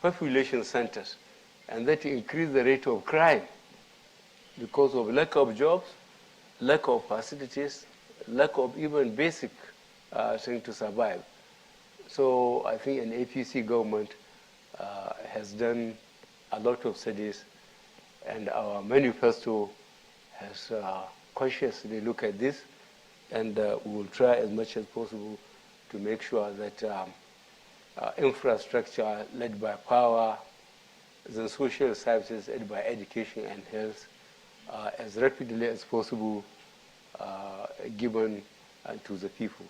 population centers, and that increase the rate of crime because of lack of jobs, lack of facilities, lack of even basic thing to survive. So I think an APC government has done a lot of studies, and our manifesto has consciously looked at this, and we will try as much as possible to make sure that infrastructure led by power, the social services led by education and health, as rapidly as possible given to the people.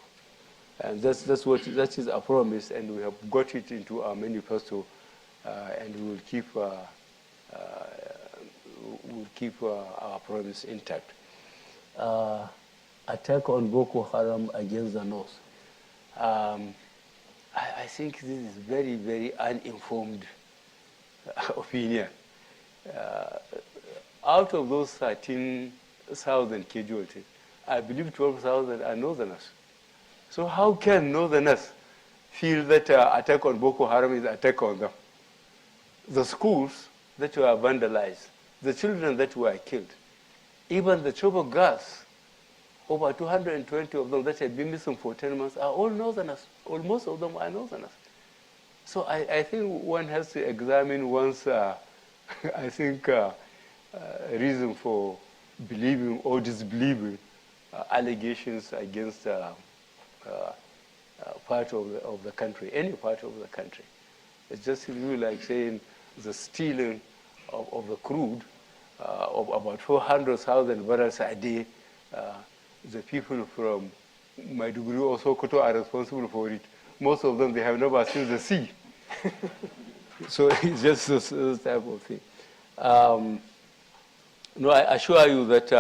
And that is our promise, and we have got it into our manifesto, and we will keep our promise intact. Attack on Boko Haram against the North. I think this is very, very uninformed opinion. Out of those 13,000 casualties, I believe 12,000 are Northerners. So how can Northerners feel that attack on Boko Haram is attack on them? The schools that were vandalized, the children that were killed, even the Chibok girls, over 220 of them that had been missing for 10 months are all Northerners, or most of them are Northerners. So I think one has to examine one's, I think, reason for believing or disbelieving allegations against part of the country, any part of the country. It's just really like saying the stealing of the crude of about 400,000 barrels a day. The people from Maiduguri or Sokoto are responsible for it. Most of them, they have never seen the sea. So it's just this type of thing. No, I assure you that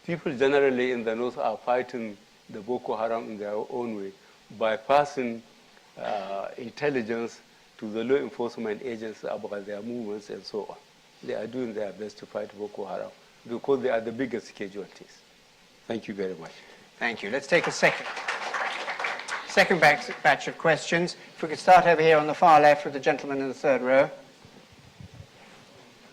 people generally in the north are fighting the Boko Haram in their own way by passing intelligence to the law enforcement agents about their movements and so on. They are doing their best to fight Boko Haram because they are the biggest casualties. Thank you very much. Thank you. Let's take a second batch of questions. If we could start over here on the far left with the gentleman in the third row.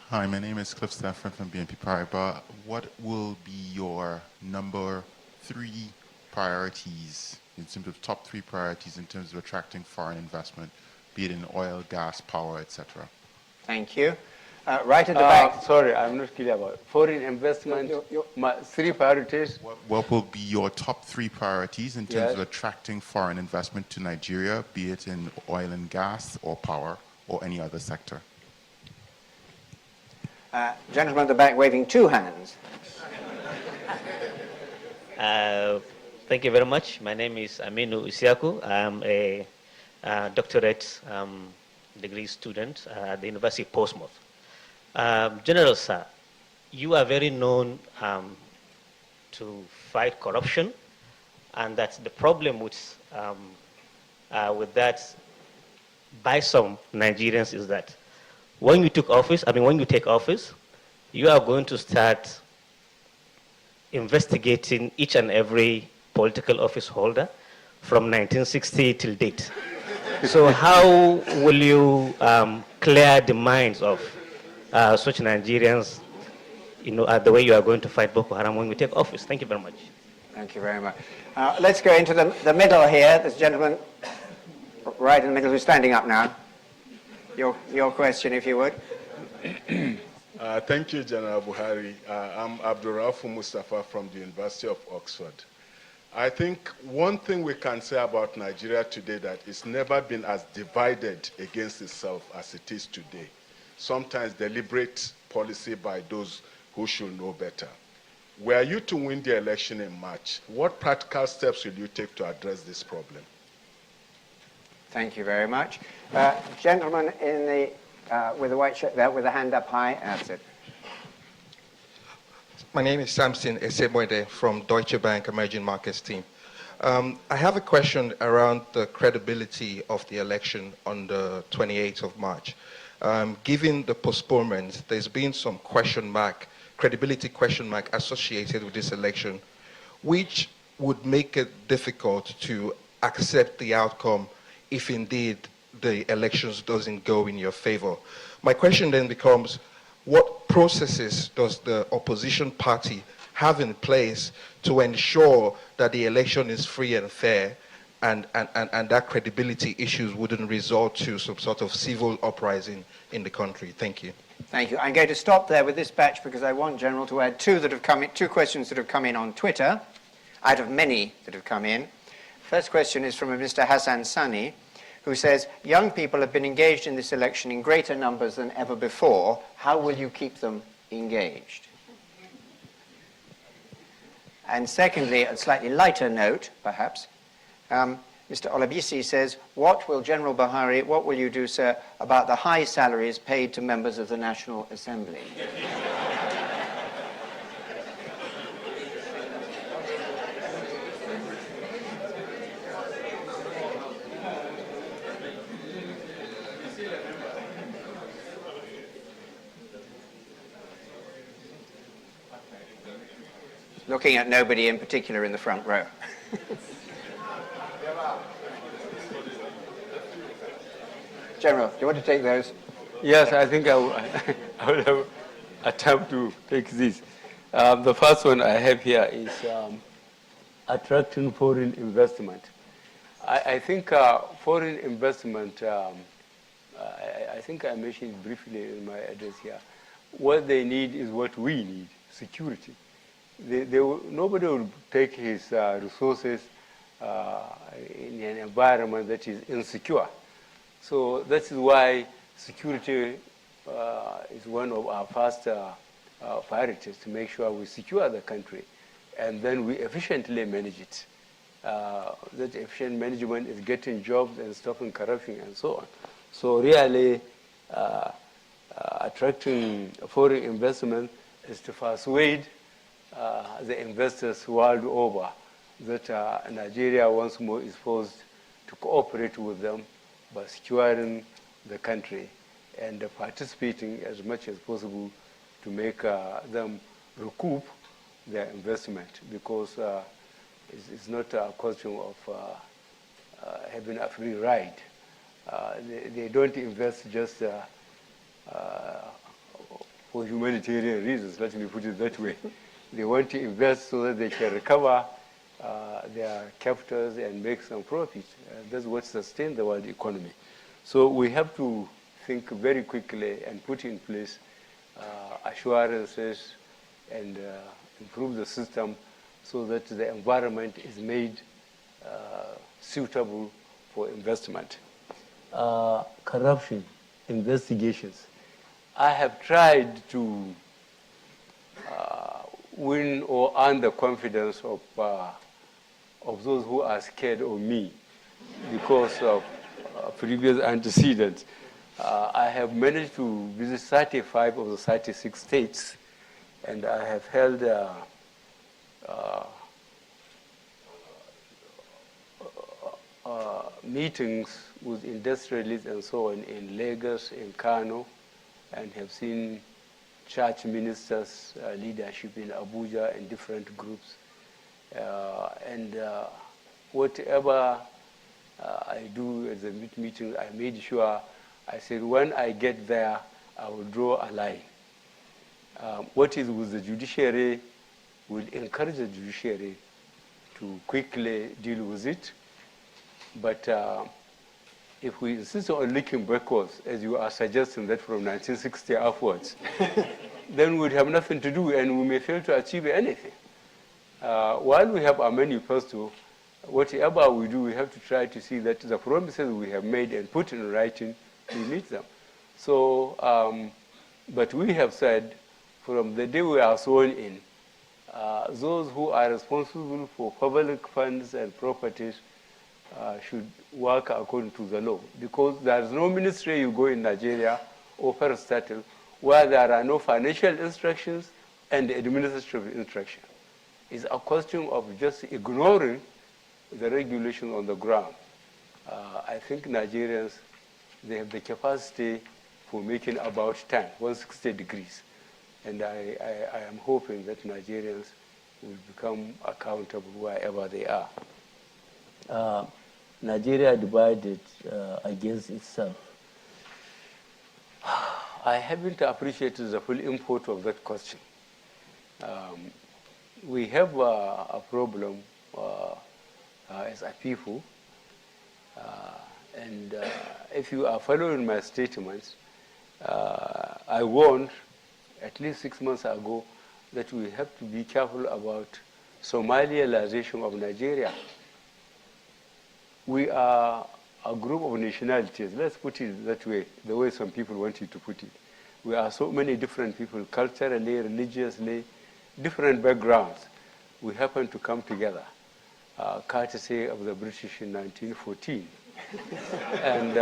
Hi, my name is Cliff Stafford from BNP Paribas. What will be your number 3 priorities, in terms of top 3 priorities in terms of attracting foreign investment, be it in oil, gas, power, etc.? Thank you. Right at the back. Sorry, I'm not clear about it. Foreign investment, 3 priorities. What will be your top 3 priorities in terms of attracting foreign investment to Nigeria, be it in oil and gas or power or any other sector? Gentleman at the back waving 2 hands. Thank you very much. My name is Aminu Isiaku. I'm a doctorate degree student at the University of Portsmouth. General Sir, you are very known to fight corruption, and that's the problem with that by some Nigerians is that when you take office, you are going to start investigating each and every political office holder from 1960 till date. So how will you clear the minds of such Nigerians, the way you are going to fight Boko Haram when we take office? Thank you very much. Thank you very much. Let's go into the middle here. This gentleman right in the middle who's standing up now. Your question, if you would. Thank you, General Buhari. I'm Abdurrafu Mustafa from the University of Oxford. I think one thing we can say about Nigeria today that it's never been as divided against itself as it is today. Sometimes deliberate policy by those who should know better. Were you to win the election in March, what practical steps will you take to address this problem? Thank you very much. Gentleman in the with the white shirt there, with a hand up high. That's it. My name is Samson Esebwede from Deutsche Bank Emerging Markets team. I have a question around the credibility of the election on the 28th of March. Given the postponement, there's been some credibility question mark associated with this election, which would make it difficult to accept the outcome if indeed the elections doesn't go in your favor. My question then becomes, what processes does the opposition party have in place to ensure that the election is free and fair, and that credibility issues wouldn't result to some sort of civil uprising in the country? Thank you. Thank you. I'm going to stop there with this batch because I want General to add two questions that have come in on Twitter, out of many that have come in. First question is from a Mr. Hassan Sani, who says, young people have been engaged in this election in greater numbers than ever before. How will you keep them engaged? And secondly, a slightly lighter note, perhaps, Mr. Olabisi says, what will you do, sir, about the high salaries paid to members of the National Assembly? Looking at nobody in particular in the front row. General, do you want to take those? Yes, I think I will attempt to take this. The first one I have here is attracting foreign investment. I think foreign investment, I think I mentioned briefly in my address here, what they need is what we need, security. Nobody will take his resources in an environment that is insecure. So that is why security is one of our first priorities, to make sure we secure the country and then we efficiently manage it. That efficient management is getting jobs and stopping corruption and so on. So really attracting foreign investment is to persuade the investors world over that Nigeria once more is forced to cooperate with them by securing the country and participating as much as possible to make them recoup their investment, because it's not a question of having a free ride. They don't invest just for humanitarian reasons, let me put it that way. They want to invest so that they can recover their capitals and make some profit. That's what sustains the world economy. So we have to think very quickly and put in place assurances and improve the system so that the environment is made suitable for investment. Corruption investigations. I have tried to win or earn the confidence of those who are scared of me because of previous antecedents. I have managed to visit 35 of the 36 states, and I have held meetings with industrialists and so on in Lagos, in Kano, and have seen church ministers' leadership in Abuja and different groups. And whatever I do at the meeting, I made sure, I said, when I get there, I will draw a line. What is with the judiciary, will encourage the judiciary to quickly deal with it. But if we insist on looking backwards, as you are suggesting that from 1960 upwards, then we'd have nothing to do and we may fail to achieve anything. While we have our manifesto, whatever we do, we have to try to see that the promises we have made and put in writing, we meet them. So, but we have said, from the day we are sworn in, those who are responsible for public funds and properties should work according to the law, because there is no ministry you go in Nigeria or parastatal where there are no financial instructions and administrative instructions. It's a question of just ignoring the regulation on the ground. I think Nigerians, they have the capacity for making about 160 degrees. And I am hoping that Nigerians will become accountable wherever they are. Nigeria divided against itself? I haven't appreciated the full import of that question. We have a problem as a people, and if you are following my statements, I warned at least 6 months ago that we have to be careful about Somalialization of Nigeria. We are a group of nationalities, let's put it that way, the way some people want you to put it. We are so many different people, culturally, religiously, different backgrounds. We happen to come together, courtesy of the British in 1914. And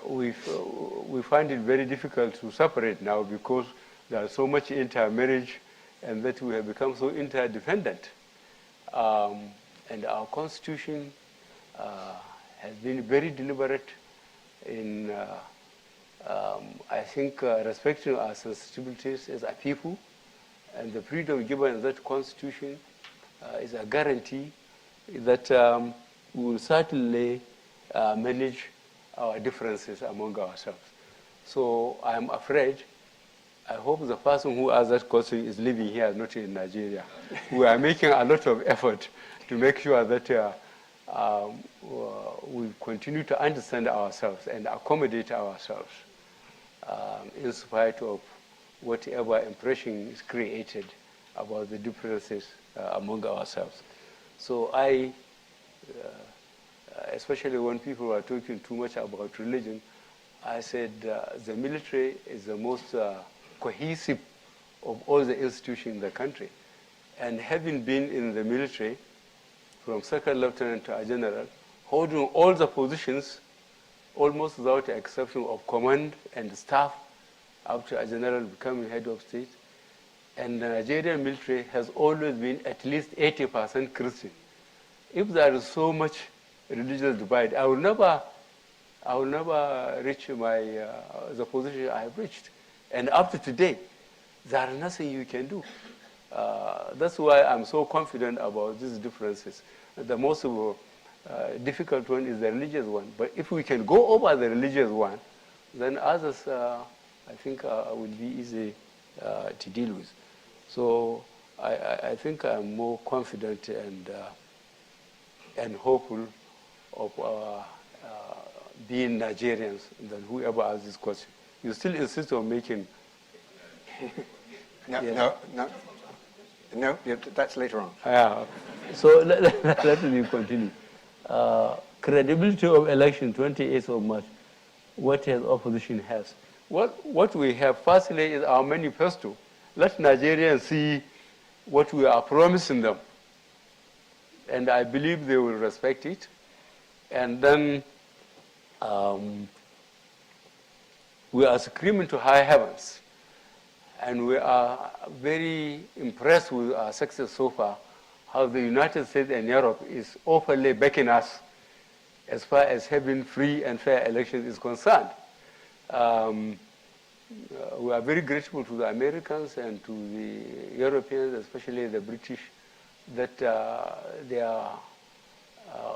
we find it very difficult to separate now because there's so much intermarriage and that we have become so interdependent. And our constitution has been very deliberate in, I think, respecting our sensitivities as a people, and the freedom given in that constitution is a guarantee that we will certainly manage our differences among ourselves. So I'm afraid, I hope the person who asked that question is living here, not in Nigeria. We are making a lot of effort to make sure that we continue to understand ourselves and accommodate ourselves in spite of whatever impression is created about the differences among ourselves. So I, especially when people are talking too much about religion, I said the military is the most cohesive of all the institutions in the country. And having been in the military, from second lieutenant to a general, holding all the positions, almost without exception of command and staff, up to a general becoming head of state. And the Nigerian military has always been at least 80% Christian. If there is so much religious divide, I will never reach the position I have reached. And up to today, there is nothing you can do. That's why I'm so confident about these differences. The most difficult one is the religious one. But if we can go over the religious one, then others, I think, will be easy to deal with. So I think I'm more confident and hopeful of being Nigerians than whoever asked this question. You still insist on making... No, that's later on. Yeah. So let me continue. Credibility of election, 28th of March, what has opposition has? What we have, firstly, is our manifesto. Let Nigerians see what we are promising them. And I believe they will respect it. And then we are screaming to high heavens. And we are very impressed with our success so far, how the United States and Europe is openly backing us as far as having free and fair elections is concerned. We are very grateful to the Americans and to the Europeans, especially the British, that they are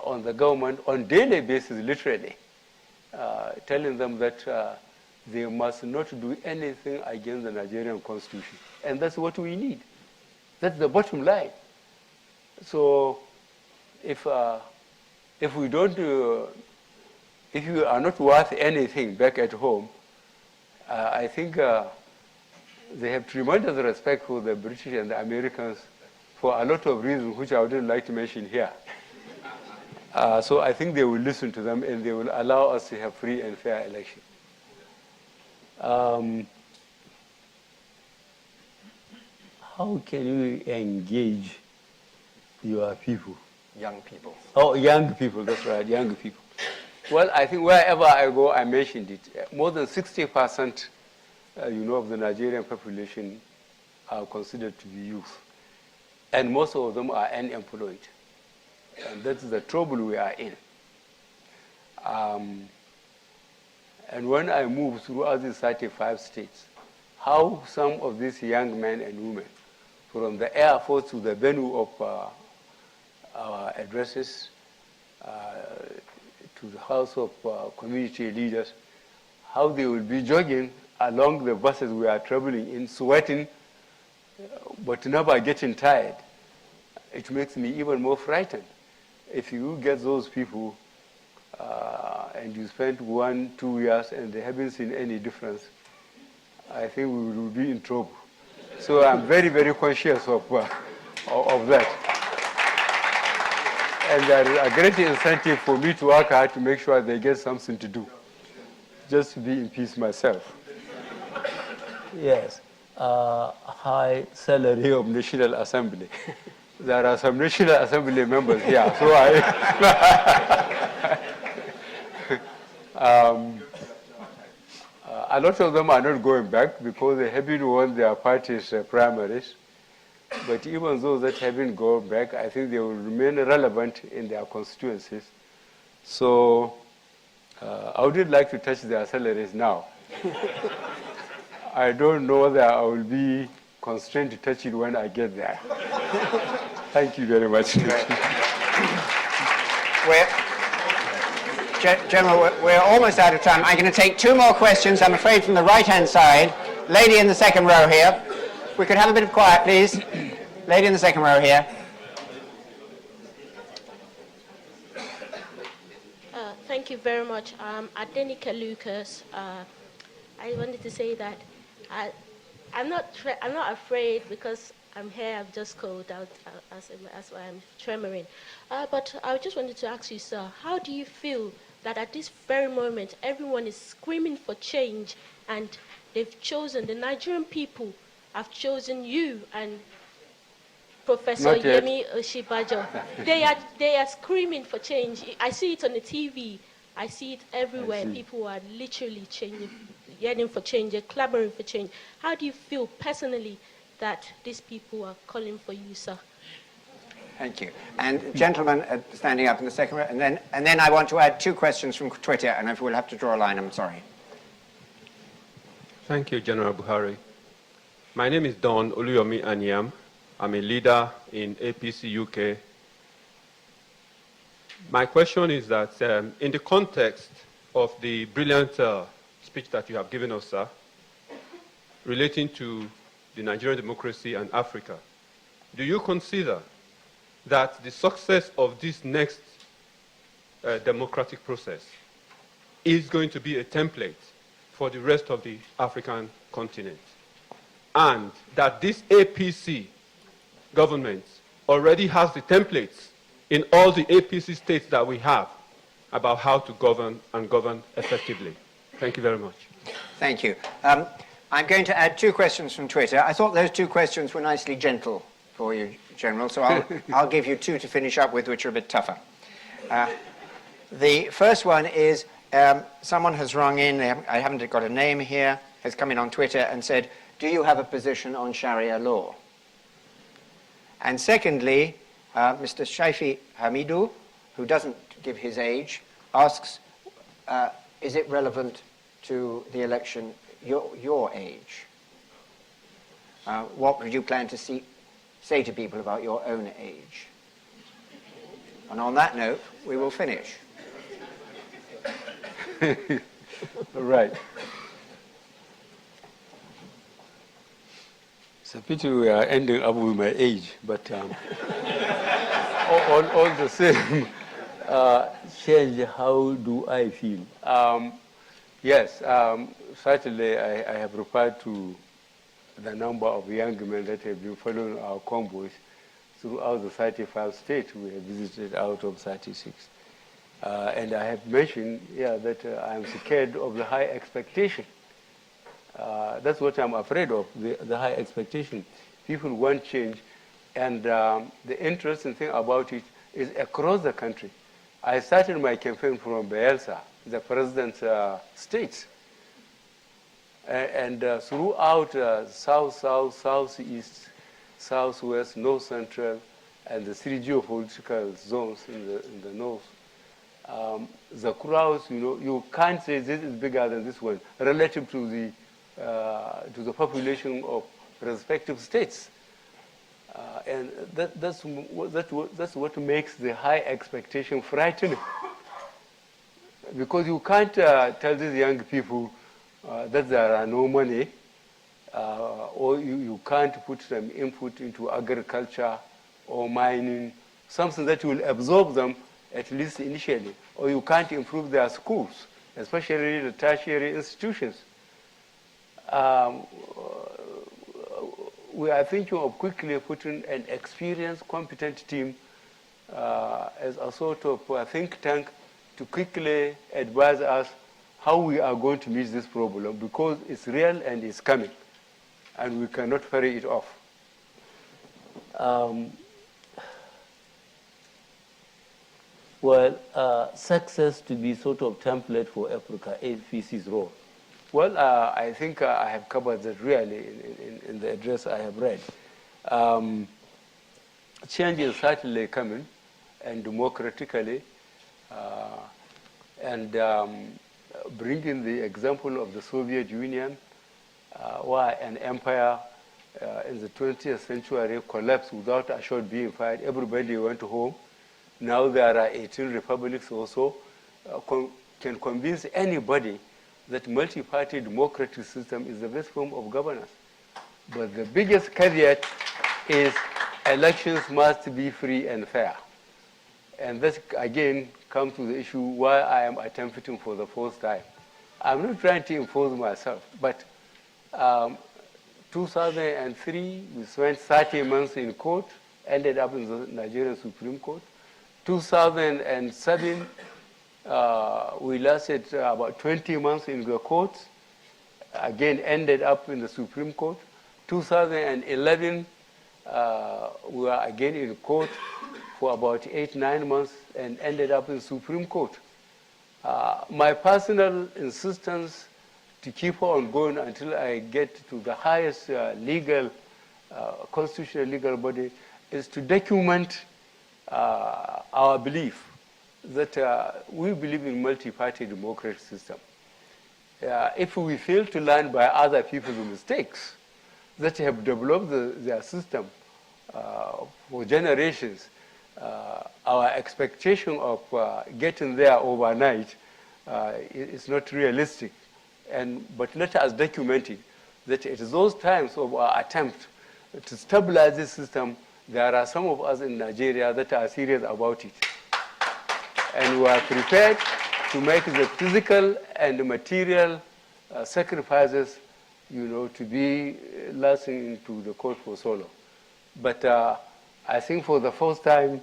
on the government on daily basis, literally, telling them that they must not do anything against the Nigerian constitution. And that's what we need. That's the bottom line. So if we don't, if you are not worth anything back at home, I think they have tremendous respect for the British and the Americans for a lot of reasons, which I wouldn't like to mention here. So I think they will listen to them and they will allow us to have free and fair elections. How can you engage your people? Young people. Oh, young people, that's right, young people. Well, I think wherever I go, I mentioned it. More than 60%, of the Nigerian population are considered to be youth. And most of them are unemployed. And that's the trouble we are in. And when I moved throughout these 35 states, how some of these young men and women, from the Air Force to the venue of our addresses, to the House of Community Leaders, how they will be jogging along the buses we are traveling in, sweating, but never getting tired. It makes me even more frightened. If you get those people and you spend 1-2 years and they haven't seen any difference, I think we will be in trouble. So I'm very, very conscious of that. And there is a great incentive for me to work hard to make sure they get something to do, just to be in peace myself. Yes, high salary of National Assembly. There are some National Assembly members here, so a lot of them are not going back because they haven't won their party's primaries. But even those that haven't gone back, I think they will remain relevant in their constituencies. So I would like to touch their salaries now. I don't know whether I will be constrained to touch it when I get there. Thank you very much. General, we're almost out of time. I'm going to take 2 more questions, I'm afraid, from the right-hand side. Lady in the second row here. We could have a bit of quiet, please. Lady in the second row here. Thank you very much. Adenika Lucas. I wanted to say that I'm not afraid because I'm here. I've just called out. That's why I'm tremoring. But I just wanted to ask you, sir, how do you feel that at this very moment everyone is screaming for change and they've chosen, the Nigerian people have chosen you and Professor Yemi Oshibajo. They are screaming for change. I see it on the TV. I see it everywhere. People are literally yearning for change, they're clamoring for change. How do you feel personally that these people are calling for you, sir? Thank you. And gentlemen standing up in the second row, and then I want to add 2 questions from Twitter, and if we'll have to draw a line, I'm sorry. Thank you, General Buhari. My name is Don Oluyomi Anyam. I'm a leader in APC UK. My question is that in the context of the brilliant speech that you have given us, sir, relating to the Nigerian democracy and Africa, do you consider that the success of this next democratic process is going to be a template for the rest of the African continent? And that this APC government already has the templates in all the APC states that we have about how to govern and govern effectively. Thank you very much. Thank you. I'm going to add 2 questions from Twitter. I thought those 2 questions were nicely gentle for you, General, so I'll give you 2 to finish up with, which are a bit tougher. The first one is someone has rung in, I haven't got a name here, has come in on Twitter and said, do you have a position on Sharia law? And secondly, Mr. Shaifi Hamidu, who doesn't give his age, asks, is it relevant to the election, your age? What would you plan to say to people about your own age? And on that note, we will finish. Right. It's a pity we are ending up with my age, but all the same, change, how do I feel? Yes, certainly I have referred to the number of young men that have been following our convoys throughout the 35 states we have visited out of 36. And I have mentioned that I'm scared of the high expectation. That's what I'm afraid of, the high expectation. People want change, and the interesting thing about it is across the country. I started my campaign from Bayelsa, the president's state. And throughout south, southeast, southwest, north central, and the 3 geopolitical zones in the north, the crowds, you can't say this is bigger than this one relative to the population of respective states. And that's what makes the high expectation frightening. Because you can't tell these young people that there are no money, or you can't put them input into agriculture or mining, something that will absorb them at least initially. Or you can't improve their schools, especially the tertiary institutions. We are thinking of quickly putting an experienced, competent team as a sort of think tank to quickly advise us how we are going to meet this problem, because it's real and it's coming, and we cannot ferry it off. Success to be sort of template for Africa, APC's role. Well, I think I have covered that really in the address I have read. Change is certainly coming, and democratically, and bringing the example of the Soviet Union, where an empire in the 20th century collapsed without a shot being fired. Everybody went home. Now there are 18 republics also. Can convince anybody that multi-party democratic system is the best form of governance. But the biggest caveat is elections must be free and fair. And this, again, comes to the issue why I am attempting for the first time. I'm not trying to impose myself, but 2003, we spent 30 months in court, ended up in the Nigerian Supreme Court. 2007, we lasted about 20 months in the courts, again ended up in the Supreme Court. 2011, we were again in court for about 8-9 months and ended up in the Supreme Court. My personal insistence to keep on going until I get to the highest legal, constitutional legal body is to document our belief that we believe in multi-party democratic system. If we fail to learn by other people's mistakes that have developed their system for generations, our expectation of getting there overnight is not realistic. But let us document it, that at those times of our attempt to stabilize this system, there are some of us in Nigeria that are serious about it. And we are prepared to make the physical and material sacrifices, to be lasting to the court for so long. But I think for the first time,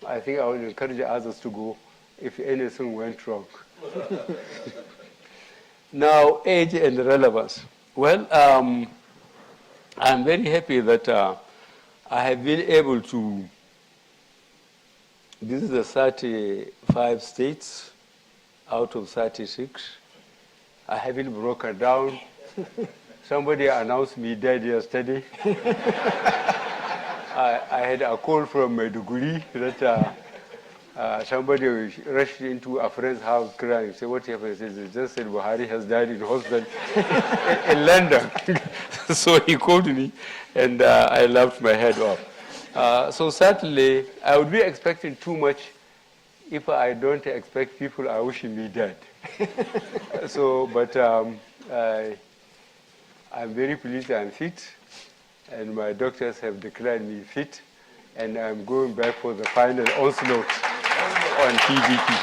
I think I will encourage others to go if anything went wrong. Now, age and relevance. Well, I'm very happy that I have been able to visit the 35 states out of 36. I haven't broken down. Somebody announced me dead yesterday. I had a call from Maiduguri that somebody rushed into a friend's house crying. Say, what happened? He says, they just said Buhari has died in hospital in London. So he called me, and I laughed my head off. So certainly, I would be expecting too much if I don't expect people are wishing me dead. But I'm very pleased I'm fit, and my doctors have declared me fit, and I'm going back for the final onslaught on PDP.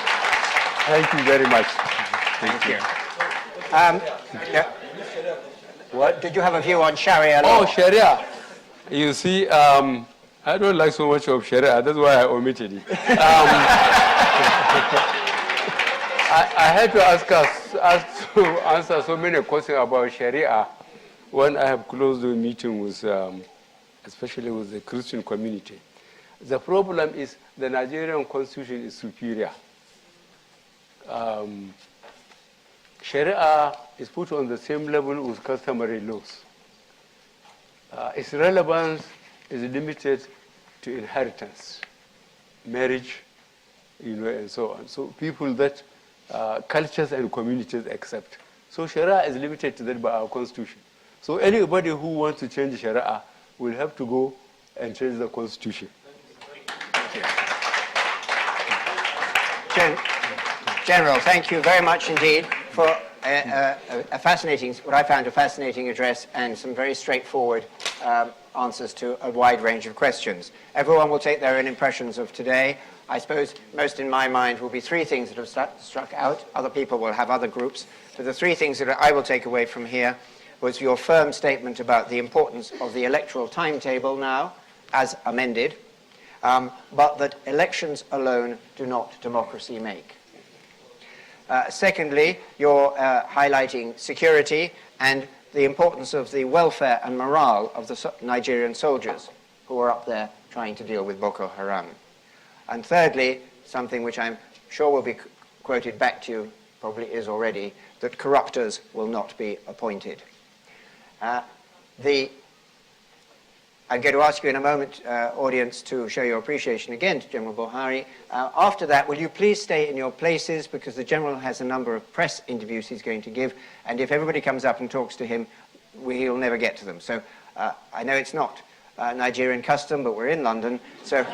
Thank you very much. Thank you. Yeah. What? Did you have a view on Sharia law? Oh, Sharia. You see, I don't like so much of Sharia. That's why I omitted it. I had to ask to answer so many questions about Sharia when I have closed the meeting with, especially with the Christian community. The problem is the Nigerian constitution is superior. Sharia is put on the same level with customary laws. Its relevance is limited to inheritance, marriage, and so on. So people that cultures and communities accept. So Sharia is limited to that by our constitution. So anybody who wants to change Sharia will have to go and change the constitution. General, thank you very much indeed for a fascinating, what I found a fascinating address and some very straightforward answers to a wide range of questions. Everyone will take their own impressions of today. I suppose most in my mind will be three things that have struck out. Other people will have other groups. But the three things that I will take away from here was your firm statement about the importance of the electoral timetable now, as amended, but that elections alone do not democracy make. Secondly, you're highlighting security and the importance of the welfare and morale of the Nigerian soldiers who are up there trying to deal with Boko Haram. And thirdly, something which I'm sure will be quoted back to you, probably is already, that corruptors will not be appointed. I'm going to ask you in a moment, audience, to show your appreciation again to General Buhari. After that, will you please stay in your places, because the General has a number of press interviews he's going to give, and if everybody comes up and talks to him, he'll never get to them. So I know it's not Nigerian custom, but we're in London, so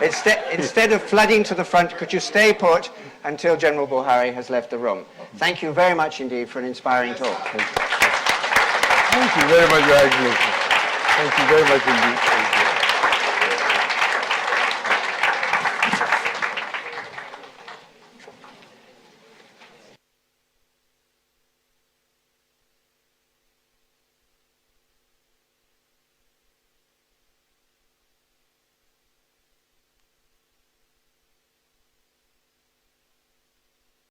instead of flooding to the front, could you stay put until General Buhari has left the room? Thank you very much indeed for an inspiring talk. Thank you very much, Your Excellency. Thank you very much indeed.